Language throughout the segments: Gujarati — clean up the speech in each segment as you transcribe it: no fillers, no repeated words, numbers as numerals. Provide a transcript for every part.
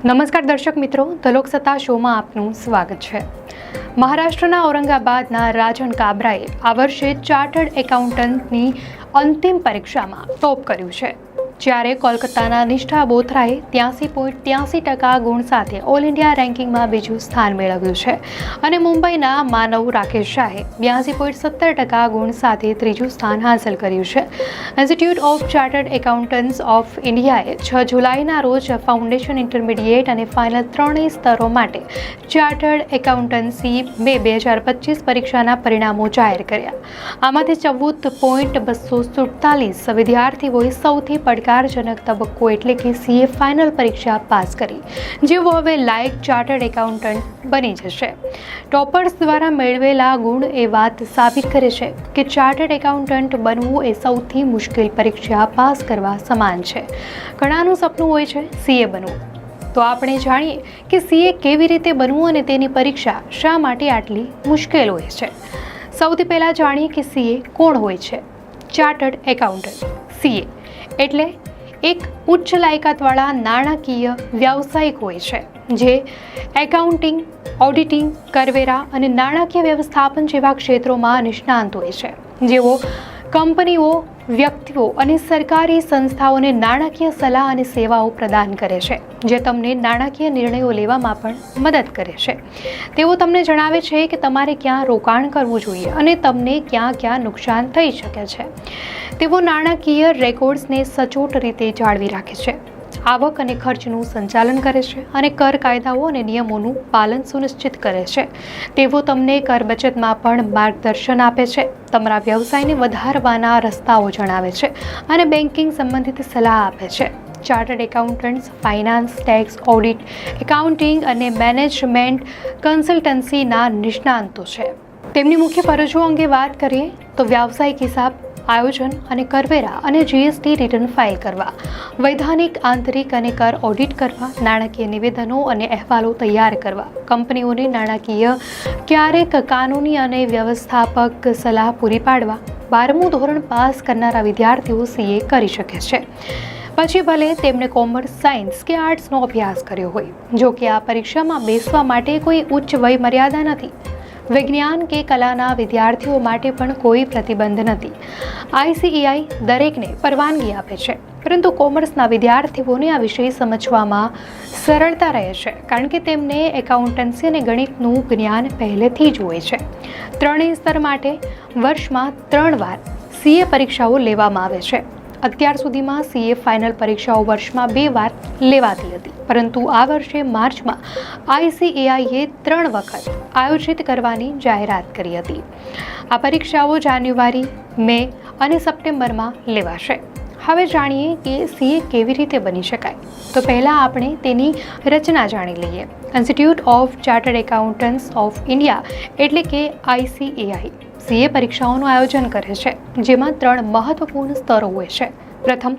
નમસ્કાર દર્શક મિત્રો, ધ લોકસત્તા શોમાં આપનું સ્વાગત છે। મહારાષ્ટ્રના ઔરંગાબાદના રાજન કાબરાએ આ વર્ષે ચાર્ટર્ડ એકાઉન્ટન્ટની અંતિમ પરીક્ષામાં ટોપ કર્યું છે, જ્યારે કોલકાતાના નિષ્ઠા બોથરાએ 83.83% ગુણ સાથે ઓલ ઇન્ડિયા રેન્કિંગમાં બીજું સ્થાન મેળવ્યું છે અને મુંબઈના માનવ રાકેશ શાહે 82.70% ગુણ સાથે ત્રીજું સ્થાન હાંસલ કર્યું છે। Institute of chartered accountants of ઇન્ડિયાએ 6 જુલાઈના રોજ ફાઉન્ડેશન, ઇન્ટરમીડિયેટ અને ફાઇનલ ત્રણેય સ્તરો માટે ચાર્ટર્ડ એકાઉન્ટન્સી 2025 પરીક્ષાના પરિણામો જાહેર કર્યા। આમાંથી 14.247 વિદ્યાર્થીઓએ સૌથી પડકારજનક તબક્કો એટલે કે સીએ ફાઇનલ પરીક્ષા પાસ કરી, જેઓ હવે લાયક ચાર્ટર્ડ એકાઉન્ટન્ટ બની જશે। ટોપર્સ દ્વારા મેળવેલા ગુણ એ વાત સાબિત કરે છે કે ચાર્ટર્ડ એકાઉન્ટન્ટ બનવું એ સૌથી મુશ્કેલ પરીક્ષા પાસ કરવા સમાન છે। ઘણાનું સપનું હોય છે સીએ બનવું, તો આપણે જાણીએ કે સીએ કેવી રીતે બનવું અને તેની પરીક્ષા શા માટે આટલી મુશ્કેલ હોય છે। સૌથી પહેલાં જાણીએ કે સીએ કોણ હોય છે। ચાર્ટર્ડ એકાઉન્ટન્ટ સીએ એટલે એક ઉચ્ચ લાયકાતવાળા નાણાકીય વ્યાવસાયિક હોય છે, જે એકાઉન્ટિંગ, ઓડિટિંગ, કરવેરા અને નાણાકીય વ્યવસ્થાપન જેવા ક્ષેત્રોમાં નિષ્ણાંત હોય છે, જેઓ કંપનીઓ, વ્યક્તિઓ અને સરકારી સંસ્થાઓને નાણાકીય સલાહ અને સેવાઓ પ્રદાન કરે છે, જે તમને નાણાકીય નિર્ણયો લેવામાં પણ મદદ કરે છે। તેઓ તમને જણાવે છે કે તમારે ક્યાં રોકાણ કરવું જોઈએ અને તમને ક્યાં નુકસાન થઈ શકે છે। તેઓ નાણાકીય રેકોર્ડ્સને સચોટ રીતે જાળવી રાખે છે, આવક અને ખર્ચનું સંચાલન કરે છે અને કર કાયદાઓ અને નિયમોનું પાલન સુનિશ્ચિત કરે છે। તેઓ તમને કર બચતમાં પણ માર્ગદર્શન આપે છે, તમારા વ્યવસાયને વધારવાના રસ્તાઓ જણાવે છે અને બેન્કિંગ સંબંધિત સલાહ આપે છે। Chartered accountants finance, tax, audit, accounting અને મેનેજમેન્ટ કન્સલ્ટન્સીના નિષ્ણાંતો છે। તેમની મુખ્ય ફરજો અંગે વાત કરીએ તો વ્યાવસાયિક હિસાબ, આયોજન અને કરવેરા અને જીએસટી રિટર્ન ફાઇલ કરવા, વૈધાનિક, આંતરિક અને કર ઓડિટ કરવા, નાણાકીય નિવેદનો અને અહેવાલો તૈયાર કરવા, કંપનીઓને નાણાકીય, ક્યારેક કાનૂની અને વ્યવસ્થાપક સલાહ પૂરી પાડવા। 12મું ધોરણ પાસ કરનારા વિદ્યાર્થીઓ સીએ કરી શકે છે, પછી ભલે તેમણે કોમર્સ, સાયન્સ કે આર્ટ્સનો અભ્યાસ કર્યો હોય। જો કે આ પરીક્ષામાં બેસવા માટે કોઈ ઉચ્ચ વય મર્યાદા નથી। વિજ્ઞાન કે કલાના વિદ્યાર્થીઓ માટે પણ કોઈ પ્રતિબંધ નથી। આઈસીએઆઈ દરેકને પરવાનગી આપે છે, પરંતુ કોમર્સના વિદ્યાર્થીઓને આ વિષય સમજવામાં સરળતા રહે છે, કારણ કે તેમને એકાઉન્ટન્સી અને ગણિતનું જ્ઞાન પહેલેથી જ હોય છે। ત્રણેય સ્તર માટે વર્ષમાં 3 વાર સીએ પરીક્ષાઓ લેવામાં આવે છે। અત્યાર સુધીમાં સીએ ફાઇનલ પરીક્ષાઓ વર્ષમાં 2 વાર લેવાતી હતી, પરંતુ આ વર્ષે માર્ચમાં આઈસીએઆઈએ 3 વખત આયોજિત કરવાની જાહેરાત કરી હતી। આ પરીક્ષાઓ જાન્યુઆરી, મે અને સપ્ટેમ્બરમાં લેવાશે। હવે જાણીએ કે સીએ કેવી રીતે બની શકાય, તો પહેલાં આપણે તેની રચના જાણી લઈએ। Institute of chartered accountants of India એટલે કે આઈસીએઆઈ સીએ પરીક્ષાઓનું આયોજન કરે છે, જેમાં 3 મહત્વપૂર્ણ સ્તરો હોય છે। પ્રથમ,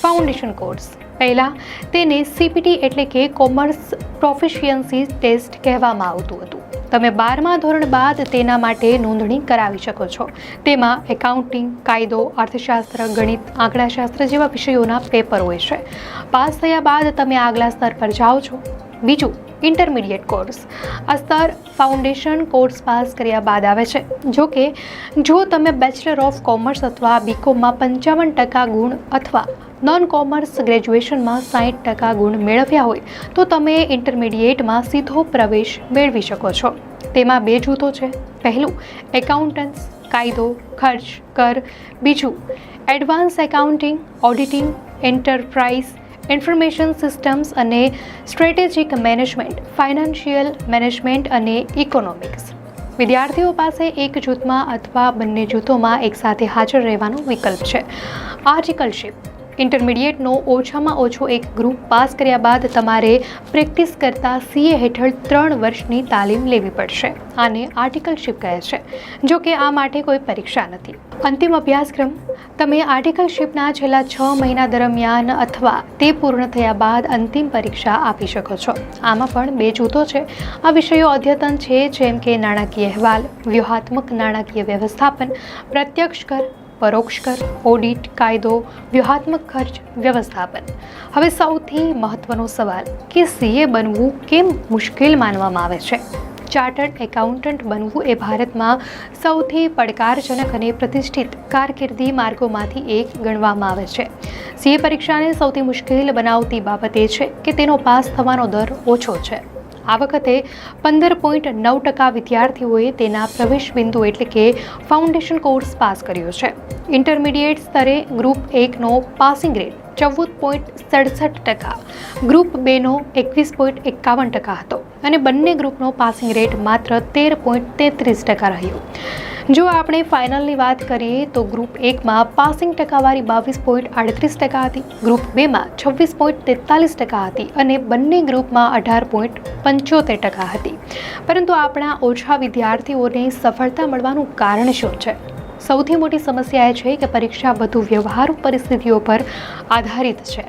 ફાઉન્ડેશન કોર્સ। પહેલાં તેને સીપીટી એટલે કે કોમર્સ પ્રોફિશિયન્સી ટેસ્ટ કહેવામાં આવતું હતું। તમે 12મા ધોરણ બાદ તેના માટે નોંધણી કરાવી શકો છો। તેમાં એકાઉન્ટિંગ, કાયદો, અર્થશાસ્ત્ર, ગણિત, આંકડાશાસ્ત્ર જેવા વિષયોના પેપર હોય છે। પાસ થયા બાદ તમે આગલા સ્તર પર જાઓ છો। બીજું, ઇન્ટરમીડિયેટ કોર્સ। આ સ્તર ફાઉન્ડેશન કોર્સ પાસ કર્યા બાદ આવે છે। જો તમે બેચલર ઓફ કોમર્સ અથવા બીકોમમાં 55% ગુણ અથવા નોન કોમર્સ ગ્રેજ્યુએશનમાં 60% ગુણ મેળવ્યા હોય તો તમે ઇન્ટરમીડિયેટમાં સીધો પ્રવેશ મેળવી શકો છો। તેમાં 2 જૂથો છે। પહેલું, એકાઉન્ટન્ટ્સ, કાયદો, ખર્ચ, કર। બીજું, advance accounting, auditing, enterprise information systems અને સ્ટ્રેટેજિક મેનેજમેન્ટ, ફાઇનાન્શિયલ મેનેજમેન્ટ અને ઇકોનોમિક્સ। વિદ્યાર્થીઓ પાસે એક જૂથમાં અથવા બંને જૂથોમાં એકસાથે હાજર રહેવાનો વિકલ્પ છે। આર્ટિકલશિપ। ઇન્ટરમીડિયેટનો ઓછામાં ઓછો એક ગ્રુપ પાસ કર્યા બાદ તમારે પ્રેક્ટિસ કરતા સીએ હેઠળ 3 વર્ષની તાલીમ લેવી પડશે। આને આર્ટિકલશિપ કહે છે। જો કે આ માટે કોઈ પરીક્ષા નથી। અંતિમ અભ્યાસક્રમ। તમે આર્ટિકલશિપના છેલ્લા 6 મહિના દરમિયાન અથવા તે પૂર્ણ થયા બાદ અંતિમ પરીક્ષા આપી શકો છો। આમાં પણ 2 જૂથો છે। આ વિષયો અદ્યતન છે, જેમ કે નાણાકીય અહેવાલ, વ્યૂહાત્મક નાણાકીય વ્યવસ્થાપન, પ્રત્યક્ષ કર, પરોક્ષ કર, ઓડિટ, કાયદો, વ્યૂહાત્મક ખર્ચ વ્યવસ્થાપન. હવે સૌથી મહત્વનો સવાલ કે સીએ બનવું કેમ મુશ્કેલ માનવામાં આવે છે? ચાર્ટર્ડ એકાઉન્ટન્ટ બનવું એ ભારતમાં સૌથી પડકારજનક અને પ્રતિષ્ઠિત કારકિર્દી માર્ગોમાંથી એક ગણવામાં આવે છે. સીએ પરીક્ષાને સૌથી મુશ્કેલ બનાવતી બાબત એ છે કે તેનો પાસ થવાનો દર ઓછો છે. આ વખતે 15.9% વિદ્યાર્થીઓએ તેના પ્રવેશ બિંદુ એટલે કે ફાઉન્ડેશન કોર્સ પાસ કર્યો છે. ઇન્ટરમીડિયેટ સ્તરે ગ્રુપ 1નો પાસિંગ રેટ 14.67%, ગ્રુપ 2નો 21.51% હતો અને બંને ગ્રુપનો પાસિંગ રેટ માત્ર 13.33% રહ્યો. જો આપણે ફાઇનલની વાત કરીએ તો ગ્રુપ 1માં પાસિંગ ટકાવારી 22.38% હતી, ગ્રુપ 2માં 26.43% હતી અને બંને ગ્રુપમાં 18.75% હતી. પરંતુ આપણા ઓછા વિદ્યાર્થીઓને સફળતા મળવાનું કારણ શું છે? સૌથી મોટી સમસ્યા એ છે કે પરીક્ષા વધુ વ્યવહારુ પરિસ્થિતિઓ પર આધારિત છે.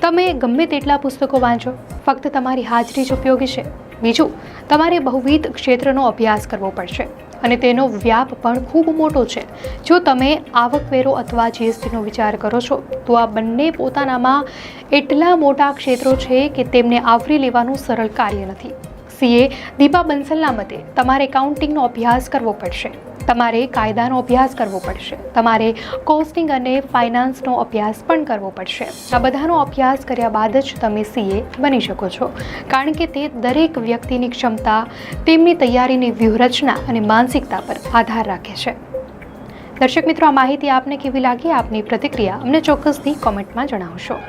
તમે ગમે તેટલા પુસ્તકો વાંચો, ફક્ત તમારી હાજરી જ ઉપયોગી છે. બીજું, તમારે બહુવિધ ક્ષેત્રનો અભ્યાસ કરવો પડશે અને તેનો વ્યાપ પણ ખૂબ મોટો છે. જો તમે આવકવેરો અથવા જીએસટીનો વિચાર કરો છો તો આ બંને પોતાનામાં એટલા મોટા ક્ષેત્રો છે કે તેમને આવરી લેવાનું સરળ કાર્ય નથી. સીએ દીપા બંસલના મતે તમારે એકાઉન્ટિંગનો અભ્યાસ કરવો પડશે, તમારે કાયદાનો અભ્યાસ કરવો પડશે, તમારે કોસ્ટિંગ અને ફાઇનાન્સનો અભ્યાસ પણ કરવો પડશે. આ બધાનો અભ્યાસ કર્યા બાદ જ તમે સીએ બની શકો છો, કારણ કે તે દરેક વ્યક્તિની ક્ષમતા, તેમની તૈયારીની વ્યૂહરચના અને માનસિકતા પર આધાર રાખે છે. દર્શક મિત્રો, આ માહિતી આપને કેવી લાગી? આપની પ્રતિક્રિયા અમને ચોક્કસથી કોમેન્ટમાં જણાવશો.